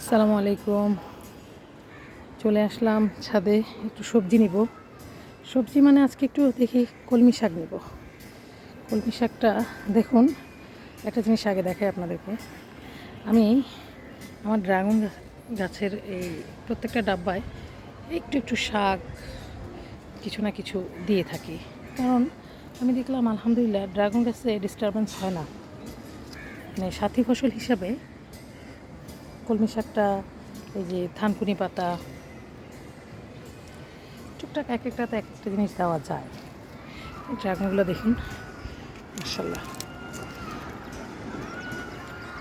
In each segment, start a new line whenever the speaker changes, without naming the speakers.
আসসালামু আলাইকুম। চলে আসলাম ছাদে, একটু সবজি নিব। সবজি মানে আজকে একটু দেখি কলমি শাক নেব। কলমি শাকটা দেখুন, একটা জিনিস আগে দেখাই আপনাদেরকে। আমি আমার ড্রাগন গাছের এই প্রত্যেকটা ডাব্বায় একটু একটু শাক কিছু না কিছু দিয়ে থাকি, কারণ আমি দেখলাম আলহামদুলিল্লাহ ড্রাগন গাছে ডিস্টারবেন্স হয় না। মানে সাথী ফসল হিসাবে কলমি শাকটা, এই যে থানকুনি পাতা, টুকটাক এক একটাতে এক একটা জিনিস দেওয়া যায়। এই ড্রাগনগুলো দেখুন, মাশাআল্লাহ,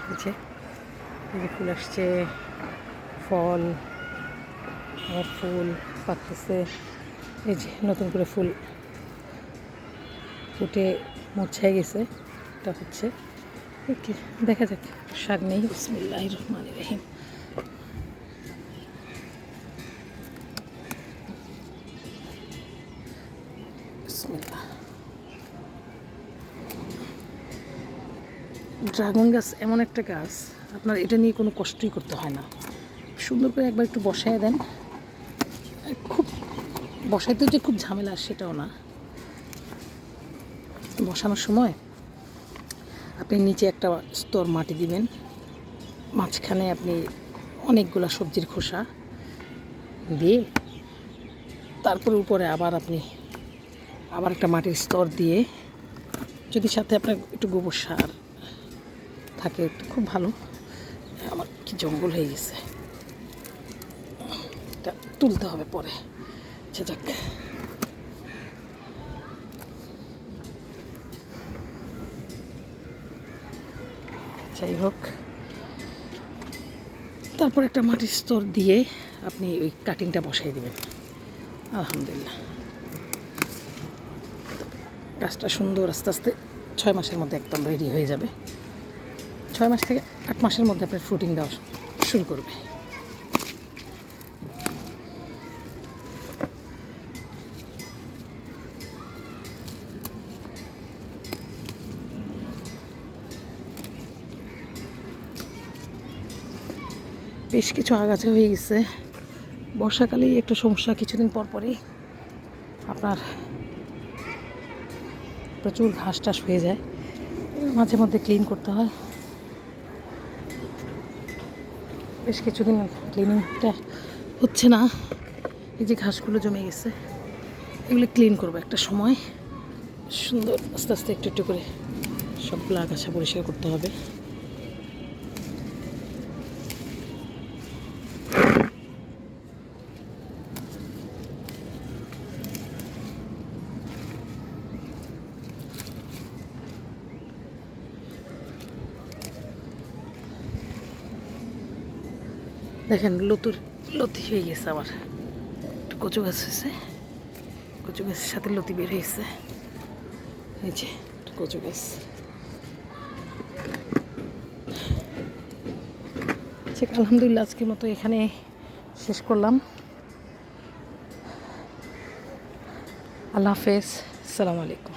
বুঝছে এই যে ফুল আসছে, ফল আর ফুল পাকতেছে। এই যে নতুন করে ফুল ফুটে মুরঝায় গেছে, এটা হচ্ছে কি দেখা যাক। শাক নেই, বিসমিল্লাহির রহমানির রহিম। বিসমিল্লাহ। ড্রাগন গাছ এমন একটা গাছ, আপনার এটা নিয়ে কোনো কষ্টই করতে হয় না। সুন্দর করে একবার একটু বসায় দেন। খুব বসাইতে যে খুব ঝামেলা সেটাও না। বসানোর সময় আপনি নিচে একটা স্তর মাটি দিবেন, মাঝখানে আপনি অনেকগুলা সবজির খোসা দিয়ে, তারপরে উপরে আবার একটা মাটির স্তর দিয়ে, যদি সাথে আপনার একটু গোবর সার থাকে তো খুব ভালো। আমার কি জঙ্গল হয়ে গেছে, এটা তুলতে হবে পরে। আচ্ছা যাক, যাই হোক, তারপর একটা মাটির স্তর দিয়ে আপনি ওই কাটিংটা বসাই দেবেন। আলহামদুলিল্লাহ, গাছটা সুন্দর আস্তে আস্তে 6 মাসের মধ্যে একদম রেডি হয়ে যাবে। 6 মাস থেকে 8 মাসের মধ্যে আপনার ফ্রুটিং দেওয়া শুরু করবে। বেশ কিছু আগাছা হয়ে গেছে। বর্ষাকালেই একটু সমস্যা, কিছুদিন পর পরই আপনার প্রচুর ঘাস টাস হয়ে যায়, মাঝে মধ্যে ক্লিন করতে হয়। বেশ কিছুদিন ক্লিনিংটা হচ্ছে না, এই যে ঘাসগুলো জমে গেছে, এগুলো ক্লিন করবো একটা সময়। সুন্দর আস্তে আস্তে একটু একটু করে সবগুলো আগাছা পরিষ্কার করতে হবে। দেখেন লতি হয়ে গেছে, আবার একটু কচু গাছ হয়েছে, কচু গাছের সাথে লতি বের হয়েছে। এই যে কচু গাছ। ঠিক আলহামদুলিল্লাহ, আজকের মতো এখানে শেষ করলাম। আল্লাহ হাফেজ, আসসালামু আলাইকুম।